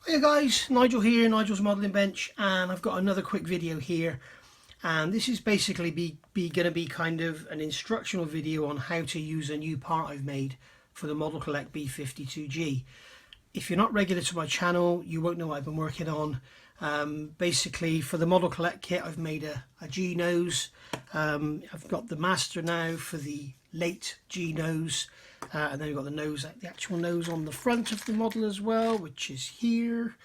Hey guys, Nigel here, Nigel's Modelling Bench, and I've got another quick video here, and this is basically going to be kind of an instructional video on how to use a new part I've made for the Modelcollect B-52G. If you're not regular to my channel, you won't know what I've been working on. Basically, for the Modelcollect kit, I've made a G nose. I've got the master now for the late G nose, and then you've got the nose, the actual nose on the front of the model as well, which is here.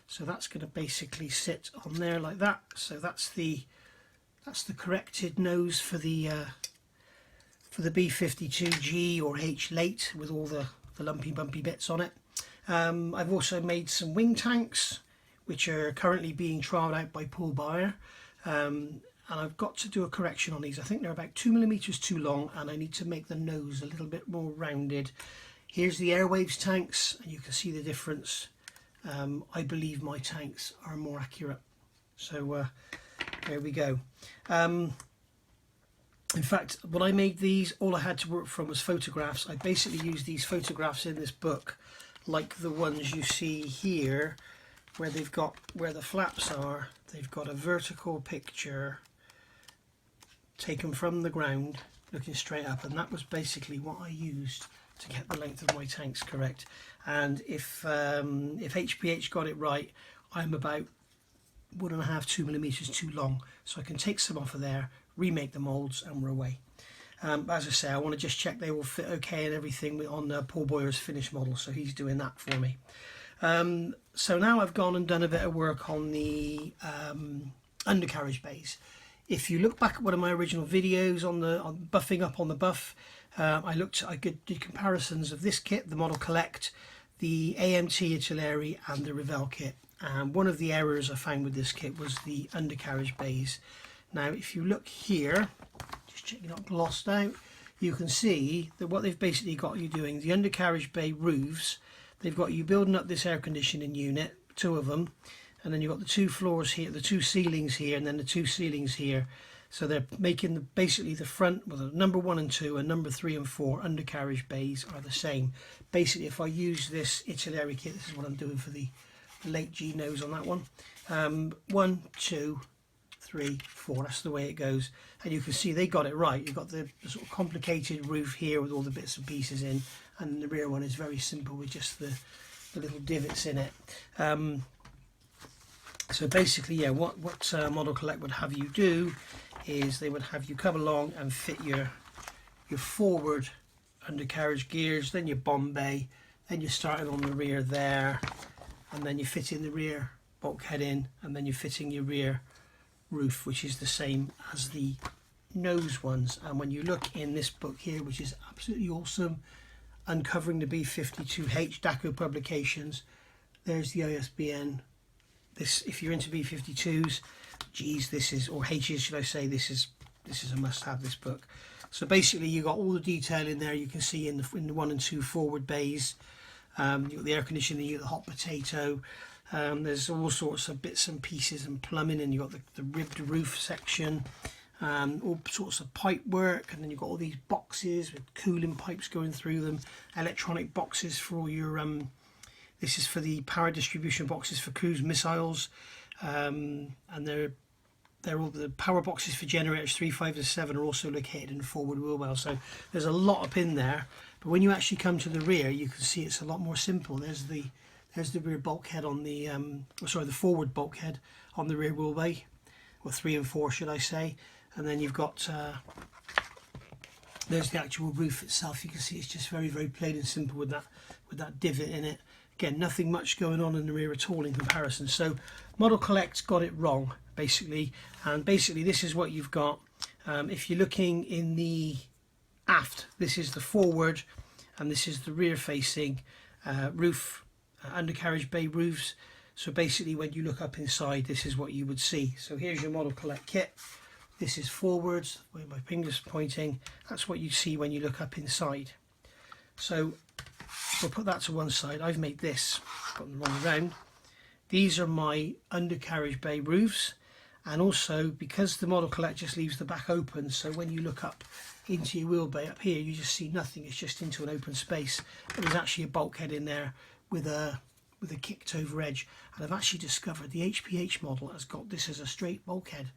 So that's going to basically sit on there like that. So that's the corrected nose for the B-52G or H late with all the lumpy bumpy bits on it. I've also made some wing tanks which are currently being trialled out by Paul Byer, and I've got to do a correction on these. I think they're about 2mm too long, and I need to make the nose a little bit more rounded. Here's the Airwaves tanks, and you can see the difference. I believe my tanks are more accurate. So there we go. In fact, when I made these, all I had to work from was photographs. I basically used these photographs in this book, like the ones you see here, where they've got where the flaps are. They've got a vertical picture taken from the ground looking straight up, and that was basically what I used to get the length of my tanks correct. And if HPH got it right, I'm about 1.5–2mm too long, so I can take some off of there, remake the molds, and we're away. As I say, I want to just check they will fit okay and everything on Paul Boyer's finished model, so he's doing that for me. So now I've gone and done a bit of work on the undercarriage bays. If you look back at one of my original videos on buffing up on the buff, I did comparisons of this kit, the Modelcollect, the AMT Artillery, and the Revell kit. And one of the errors I found with this kit was the undercarriage bays. Now, if you look here, just checking not glossed out, you can see that what they've basically got you doing, the undercarriage bay roofs, they've got you building up this air conditioning unit, two of them, and then you've got the two floors here, the two ceilings here, and then the two ceilings here. So they're making basically the front, well, the number 1 and 2 and number 3 and 4 undercarriage bays are the same. Basically, if I use this Artillery kit, this is what I'm doing for the late G nose on that one. 1, 2, 3, 4, that's the way it goes. And you can see they got it right. You've got the sort of complicated roof here with all the bits and pieces in, and the rear one is very simple with just the little divots in it. So basically, yeah, what Modelcollect would have you do is they would have you come along and fit your forward undercarriage gears, then your bomb bay, then you're starting on the rear there, and then you're fitting the rear bulkhead in, and then you're fitting your rear roof, which is the same as the nose ones. And when you look in this book here, which is absolutely awesome, Uncovering the B-52H DACO Publications, there's the ISBN. This, if you're into B-52s, G's, this is, or H's should I say, this is a must-have, this book. So basically you got all the detail in there. You can see in the 1 and 2 forward bays, you've got the air conditioning, you've got the hot potato, there's all sorts of bits and pieces and plumbing, and you've got the ribbed roof section, all sorts of pipe work, and then you've got all these boxes with cooling pipes going through them, electronic boxes for all your this is for the power distribution boxes for cruise missiles, and they're all the power boxes for generators 3, 5 and 7 are also located in the forward wheel well. So there's a lot up in there, but when you actually come to the rear, you can see it's a lot more simple. There's the rear bulkhead on the the forward bulkhead on the rear wheel bay, or 3 and 4 should I say, and then you've got there's the actual roof itself. You can see it's just very, very plain and simple with that divot in it. Again, nothing much going on in the rear at all in comparison. So Modelcollect got it wrong basically, and basically this is what you've got. If you're looking in the aft, this is the forward and this is the rear facing roof, undercarriage bay roofs. So basically when you look up inside, this is what you would see. So here's your Modelcollect kit. This is forwards, where my finger's pointing. That's what you see when you look up inside. So we'll put that to one side. I've made this, got them wrong around. These are my undercarriage bay roofs, and also because the Modelcollect just leaves the back open, so when you look up into your wheel bay up here, you just see nothing. It's just into an open space. But there's actually a bulkhead in there with a with a kicked over edge. And I've actually discovered the HPH model has got this as a straight bulkhead,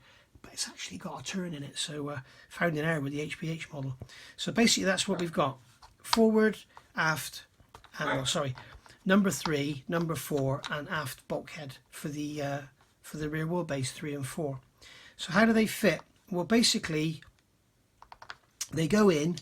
but it's actually got a turn in it, so found an error with the HPH model. So basically that's what we've got: forward, aft, and number 3, number 4 and aft bulkhead for the rear wheelbase 3 and 4. So how do they fit? Well, basically they go in.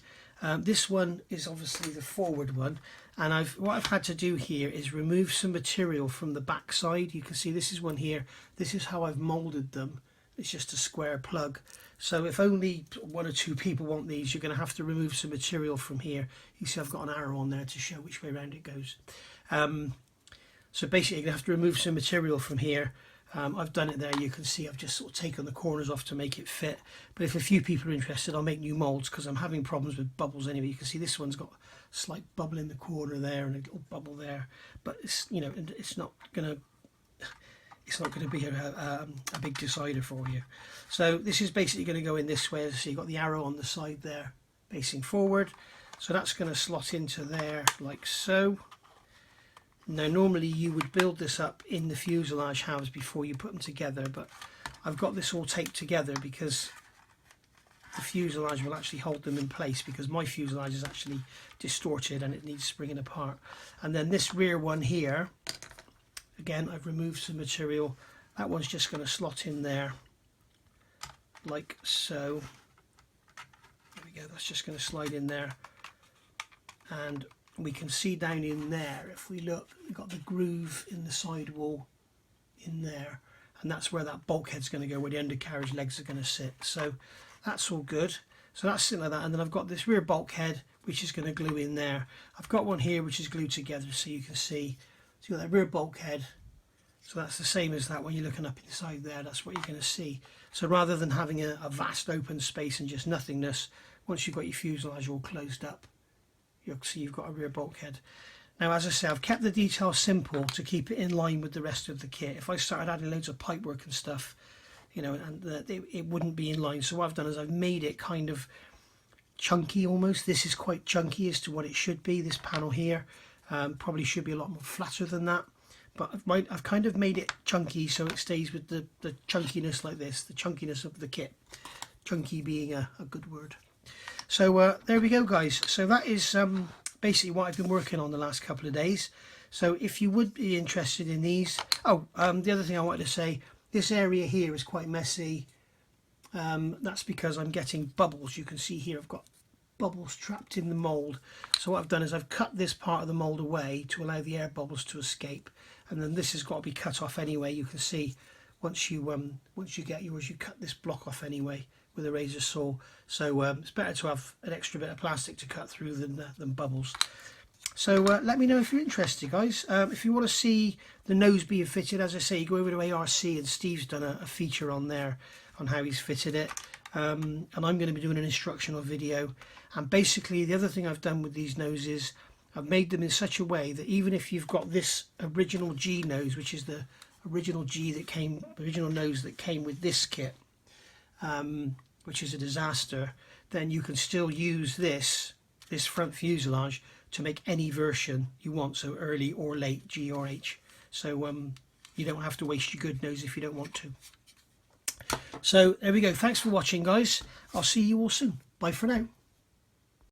This one is obviously the forward one, and what I've had to do here is remove some material from the back side. You can see this is one here. This is how I've molded them. It's just a square plug. So if only 1 or 2 people want these, you're going to have to remove some material from here. You see I've got an arrow on there to show which way around it goes. So basically you're going to have to remove some material from here. I've done it there. You can see I've just sort of taken the corners off to make it fit. But if a few people are interested, I'll make new molds, because I'm having problems with bubbles anyway. You can see this one's got a slight bubble in the corner there and a little bubble there. But it's, you know, it's not going to be a big decider for you. So this is basically going to go in this way. So you've got the arrow on the side there facing forward. So that's going to slot into there like so. Now normally you would build this up in the fuselage halves before you put them together, but I've got this all taped together because the fuselage will actually hold them in place, because my fuselage is actually distorted and it needs springing apart. And then this rear one here, again, I've removed some material. That one's just going to slot in there like so. There we go, that's just going to slide in there. And we can see down in there, if we look, we've got the groove in the sidewall in there, and that's where that bulkhead's going to go, where the undercarriage legs are going to sit. So that's all good. So that's sitting like that, and then I've got this rear bulkhead which is going to glue in there. I've got one here which is glued together, so you can see. So you've got that rear bulkhead, so that's the same as that when you're looking up inside there. That's what you're going to see. So rather than having a vast open space and just nothingness, once you've got your fuselage all closed up, you'll see you've got a rear bulkhead. Now, as I say, I've kept the details simple to keep it in line with the rest of the kit. If I started adding loads of pipework and stuff, you know, and it wouldn't be in line. So what I've done is I've made it kind of chunky almost. This is quite chunky as to what it should be. This panel here probably should be a lot more flatter than that. But I've kind of made it chunky so it stays with the chunkiness like this, the chunkiness of the kit. Chunky being a good word. So there we go, guys. So that is basically what I've been working on the last couple of days. So if you would be interested in these, the other thing I wanted to say, this area here is quite messy. That's because I'm getting bubbles. You can see here I've got bubbles trapped in the mould. So what I've done is I've cut this part of the mould away to allow the air bubbles to escape, and then this has got to be cut off anyway. You can see once you get yours, you cut this block off anyway with a razor saw. So it's better to have an extra bit of plastic to cut through than bubbles. So let me know if you're interested, guys. If you want to see the nose being fitted, as I say, you go over to ARC, and Steve's done a feature on there on how he's fitted it. And I'm going to be doing an instructional video. And basically the other thing I've done with these noses, I've made them in such a way that even if you've got this original G nose, which is the original nose that came with this kit, which is a disaster, then you can still use this front fuselage to make any version you want, so early or late, G or H. So you don't have to waste your good nose if you don't want to. So there we go. Thanks for watching, guys. I'll see you all soon. Bye for now.